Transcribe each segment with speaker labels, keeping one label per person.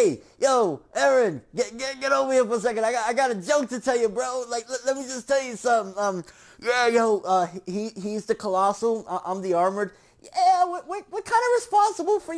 Speaker 1: hey, yo, Aaron, get over here for a second. I got a joke to tell you, bro. Like, let me just tell you something. Yeah, yo, he's the Colossal. I'm the Armored. Yeah, we're kind of responsible for,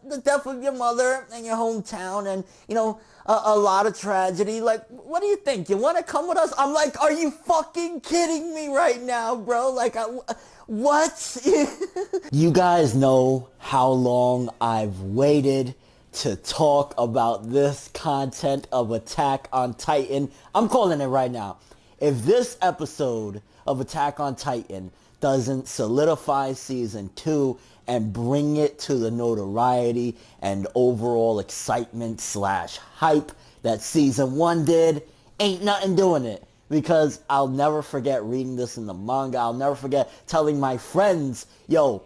Speaker 1: the death of your mother and your hometown and, a lot of tragedy. Like, what do you think? You want to come with us? I'm like, are you fucking kidding me right now, bro? Like, what? You guys know how long I've waited to talk about this content of Attack on Titan. I'm calling it right now. If this episode of Attack on Titan doesn't solidify season 2 and bring it to the notoriety and overall excitement / hype that season 1 did, ain't nothing doing it. Because I'll never forget reading this in the manga. I'll never forget telling my friends, yo,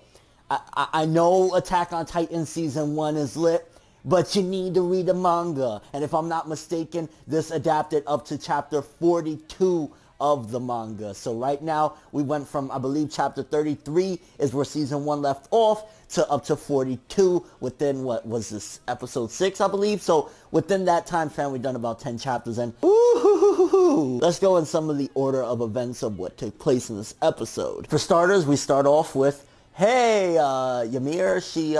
Speaker 1: I know Attack on Titan season 1 is lit, but you need to read the manga. And if I'm not mistaken, this adapted up to chapter 42 of the manga. So right now, we went from, I believe, chapter 33 is where season 1 left off, to up to 42 within, what was this, episode 6, I believe? So within that time span, we've done about 10 chapters, and let's go in some of the order of events of what took place in this episode. For starters, we start off with, hey, Ymir, she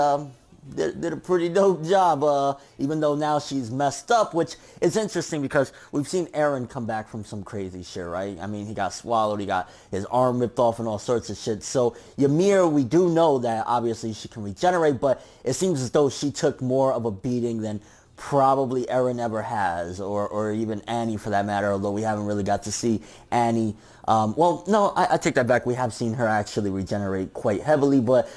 Speaker 1: did a pretty dope job, even though now she's messed up, which is interesting because we've seen Eren come back from some crazy shit, right? I mean, he got swallowed, he got his arm ripped off and all sorts of shit. So Ymir, we do know that obviously she can regenerate, but it seems as though she took more of a beating than probably Eren ever has, or even Annie for that matter, although we haven't really got to see Annie. Well, no, I take that back. We have seen her actually regenerate quite heavily, but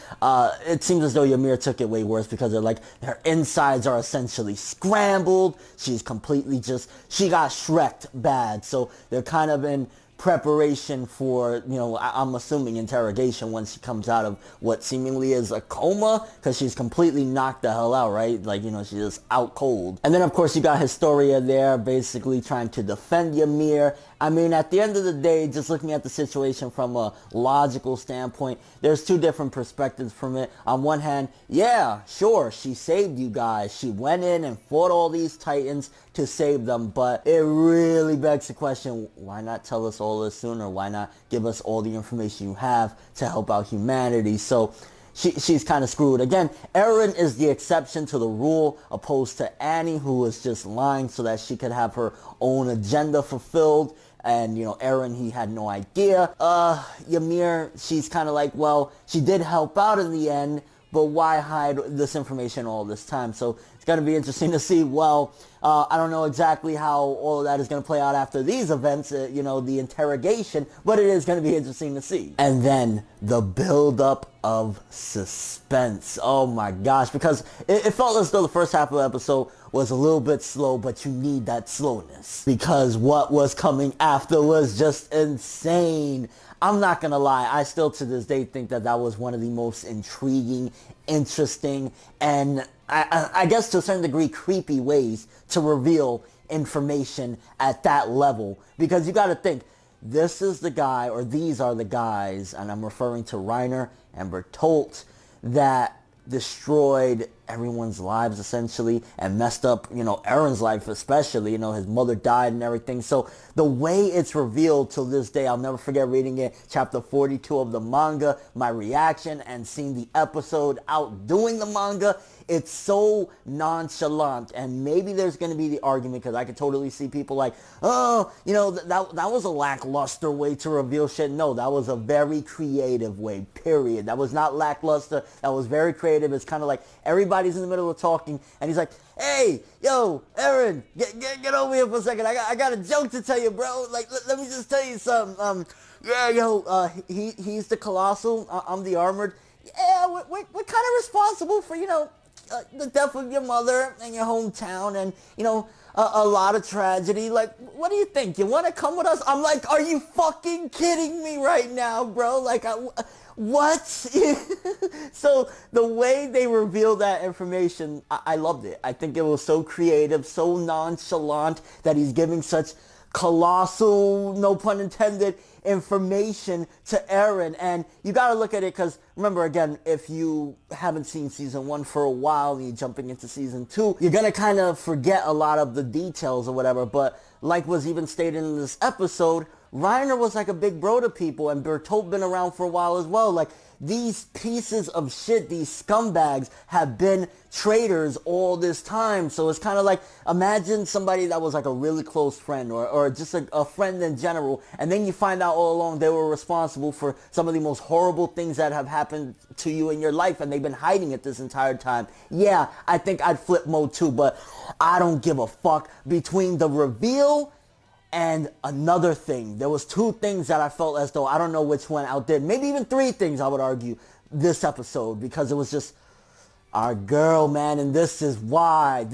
Speaker 1: it seems as though Ymir took it way worse because they're like, her insides are essentially scrambled. She's completely she got Shrek'd bad, so they're kind of in preparation for, I'm assuming interrogation once she comes out of what seemingly is a coma, because she's completely knocked the hell out, right? Like, she's just out cold. And then, of course, you got Historia there basically trying to defend Ymir. I mean, at the end of the day, just looking at the situation from a logical standpoint, there's two different perspectives from it. On one hand, yeah, sure, she saved you guys. She went in and fought all these Titans to save them, but it really begs the question, why not tell us all this sooner? Why not give us all the information you have to help out humanity? So she's kind of screwed. Again, Eren is the exception to the rule, opposed to Annie, who was just lying so that she could have her own agenda fulfilled. And, Eren, he had no idea. Ymir, she's kind of like, well, she did help out in the end, but why hide this information all this time? So it's going to be interesting to see. Well, I don't know exactly how all of that is going to play out after these events, the interrogation, but it is going to be interesting to see. And then the build-up of suspense. Oh my gosh, because it felt as though the first half of the episode was a little bit slow, but you need that slowness because what was coming after was just insane. I'm not gonna lie, I still to this day think that was one of the most intriguing, interesting, and I guess to a certain degree creepy ways to reveal information at that level. Because you gotta think, this is the guy, or these are the guys, and I'm referring to Reiner and Bertolt, that destroyed everyone's lives essentially and messed up, Eren's life especially, his mother died and everything. So the way it's revealed till this day, I'll never forget reading it, chapter 42 of the manga, my reaction and seeing the episode outdoing the manga. It's so nonchalant, and maybe there's going to be the argument, because I could totally see people like, oh, that was a lackluster way to reveal shit. No, that was a very creative way, period. That was not lackluster. That was very creative. It's kind of like everybody's in the middle of talking, and he's like, hey, yo, Eren, get over here for a second. I got a joke to tell you, bro. Like, let me just tell you something. Yeah, yo, he's the Colossal. I'm the Armored. Yeah, we're kind of responsible for, the death of your mother and your hometown and, a lot of tragedy. Like, what do you think? You want to come with us? I'm like, are you fucking kidding me right now, bro? Like, what? So the way they revealed that information, I loved it. I think it was so creative, so nonchalant that he's giving such colossal, no pun intended, information to Eren. And you gotta look at it because, remember, again, if you haven't seen season 1 for a while and you're jumping into season 2, you're gonna kind of forget a lot of the details or whatever. But like was even stated in this episode, Reiner was like a big bro to people, and Bertolt been around for a while as well. Like, these pieces of shit, these scumbags, have been traitors all this time. So it's kind of like, imagine somebody that was like a really close friend or just a friend in general, and then you find out all along they were responsible for some of the most horrible things that have happened to you in your life, and they've been hiding it this entire time. Yeah, I think I'd flip mode too, but I don't give a fuck. Between the reveal and another thing, there was 2 things that I felt as though, I don't know which one outdid, maybe even 3 things I would argue, this episode, because it was just our girl, man. And this is why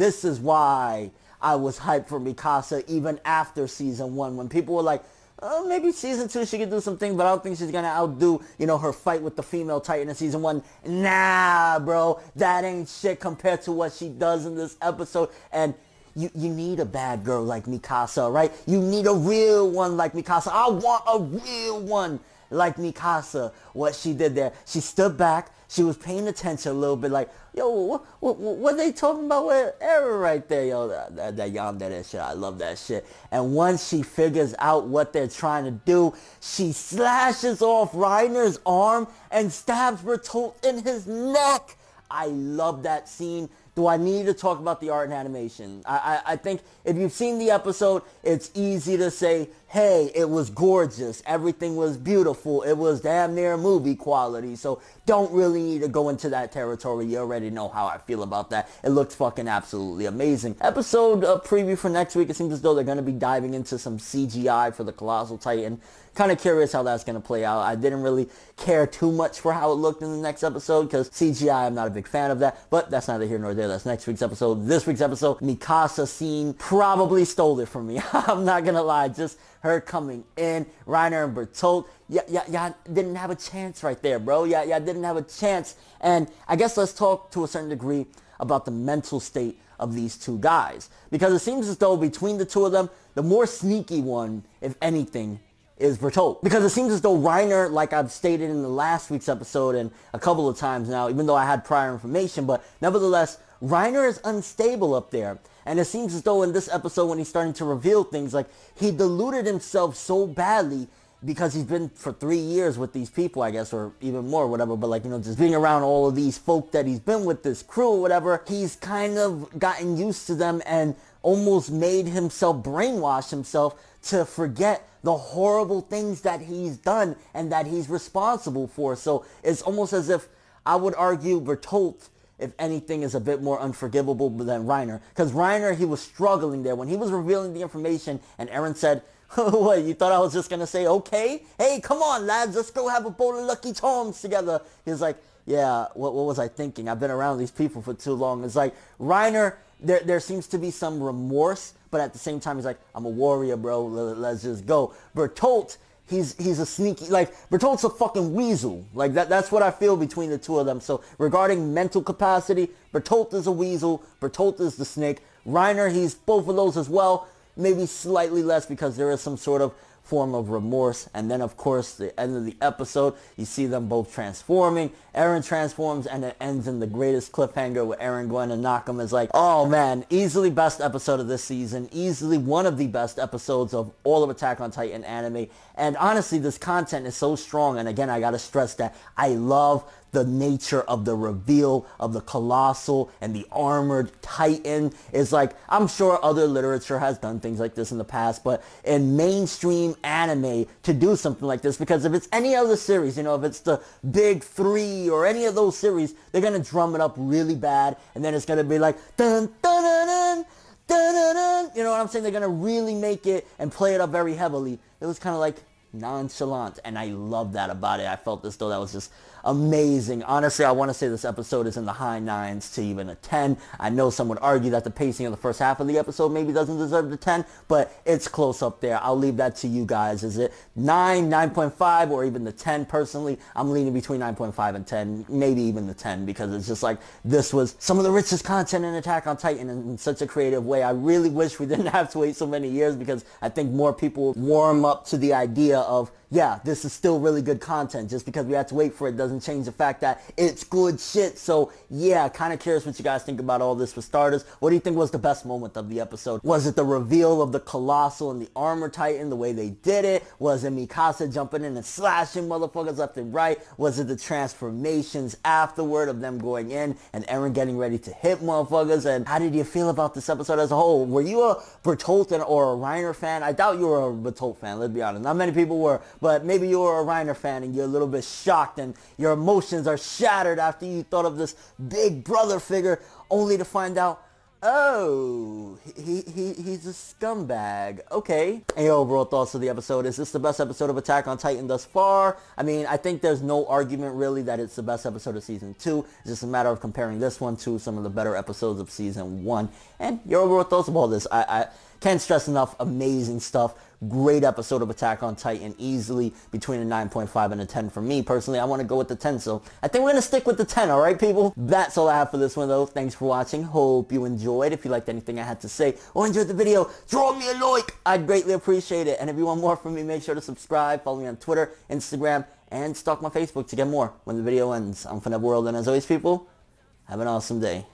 Speaker 1: I was hyped for Mikasa even after season 1, when people were like, oh, maybe season 2 she could do some things, but I don't think she's gonna outdo, you know, her fight with the female Titan in season 1. Nah, bro, that ain't shit compared to what she does in this episode. And you need a bad girl like Mikasa, right? You need a real one like Mikasa. I want a real one like Mikasa. What she did there, she stood back, she was paying attention a little bit, like, yo, what they talking about with Eren right there? Yo, that yandere shit, I love that shit. And once she figures out what they're trying to do, she slashes off Reiner's arm and stabs Bertolt in his neck. I love that scene. Do I need to talk about the art and animation? I think if you've seen the episode, it's easy to say, hey, it was gorgeous. Everything was beautiful. It was damn near movie quality. So don't really need to go into that territory. You already know how I feel about that. It looks fucking absolutely amazing. Episode preview for next week. It seems as though they're going to be diving into some CGI for the Colossal Titan. Kind of curious how that's going to play out. I didn't really care too much for how it looked in the next episode because CGI, I'm not a big fan of that. But that's neither here nor there. That's next week's episode. This week's episode, Mikasa scene probably stole it from me. I'm not going to lie. Just her coming in, Reiner and Bertolt. Y'all didn't have a chance right there, bro. Y'all didn't have a chance. And I guess let's talk to a certain degree about the mental state of these 2 guys. Because it seems as though between the 2 of them, the more sneaky one, if anything, is Bertolt. Because it seems as though Reiner, like I've stated in the last week's episode and a couple of times now, even though I had prior information, but nevertheless, Reiner is unstable up there. And it seems as though in this episode when he's starting to reveal things, like he deluded himself so badly because he's been for 3 years with these people, I guess, or even more, whatever, but like, you know, just being around all of these folk that he's been with, this crew or whatever, he's kind of gotten used to them and almost made himself brainwash himself to forget the horrible things that he's done and that he's responsible for. So it's almost as if I would argue Bertolt, if anything, is a bit more unforgivable than Reiner. Because Reiner, he was struggling there. When he was revealing the information and Eren said, what, you thought I was just going to say, okay? Hey, come on, lads, let's go have a bowl of Lucky Charms together. He was like, yeah, what was I thinking? I've been around these people for too long. It's like, Reiner, there seems to be some remorse, but at the same time, he's like, I'm a warrior, bro. Let's just go. Bertolt, he's a sneaky, like, Bertolt's a fucking weasel. Like, that's what I feel between the 2 of them. So, regarding mental capacity, Bertolt is a weasel. Bertolt is the snake. Reiner, he's both of those as well. Maybe slightly less because there is some sort of form of remorse. And then, of course, the end of the episode, you see them both transforming. Eren transforms, and it ends in the greatest cliffhanger with Eren going to knock him. It's like, oh man, easily best episode of this season. Easily one of the best episodes of all of Attack on Titan anime. And honestly, this content is so strong. And again, I gotta stress that I love the nature of the reveal of the Colossal and the armored Titan. Is like, I'm sure other literature has done things like this in the past, but in mainstream anime to do something like this, because if it's any other series, you know, if it's the Big 3 or any of those series, they're gonna drum it up really bad, and then it's gonna be like, dun dun dun dun dun dun dun. You know what I'm saying? They're gonna really make it and play it up very heavily. It was kind of like nonchalant, and I love that about it. I felt as though that was just amazing. Honestly, I want to say this episode is in the high 9s to even a 10. I know some would argue that the pacing of the first half of the episode maybe doesn't deserve the 10, but it's close up there. I'll leave that to you guys. Is it 9, 9.5, or even the 10? Personally, I'm leaning between 9.5 and 10, maybe even the 10, because it's just like, this was some of the richest content in Attack on Titan in such a creative way. I really wish we didn't have to wait so many years, because I think more people warm up to the idea of, yeah, this is still really good content. Just because we had to wait for it doesn't change the fact that it's good shit. So yeah, kind of curious what you guys think about all this for starters. What do you think was the best moment of the episode? Was it the reveal of the Colossal and the Armor Titan, the way they did it? Was it Mikasa jumping in and slashing motherfuckers left and right? Was it the transformations afterward of them going in and Eren getting ready to hit motherfuckers? And how did you feel about this episode as a whole? Were you a Bertolt or a Reiner fan? I doubt you were a Bertolt fan, let's be honest. Not many people were. But maybe you're a Reiner fan and you're a little bit shocked and your emotions are shattered after you thought of this big brother figure, only to find out, oh, he's a scumbag. Okay. And your overall thoughts of the episode. Is this the best episode of Attack on Titan thus far? I mean, I think there's no argument really that it's the best episode of Season 2. It's just a matter of comparing this one to some of the better episodes of Season 1. And your overall thoughts of all this. I can't stress enough, amazing stuff. Great episode of Attack on Titan, easily between a 9.5 and a 10 for me. Personally, I want to go with the 10, so I think we're going to stick with the 10, alright people? That's all I have for this one though. Thanks for watching. Hope you enjoyed. If you liked anything I had to say or enjoyed the video, throw me a like. I'd greatly appreciate it. And if you want more from me, make sure to subscribe, follow me on Twitter, Instagram, and stalk my Facebook to get more when the video ends. I'm ForneverWorld, and as always people, have an awesome day.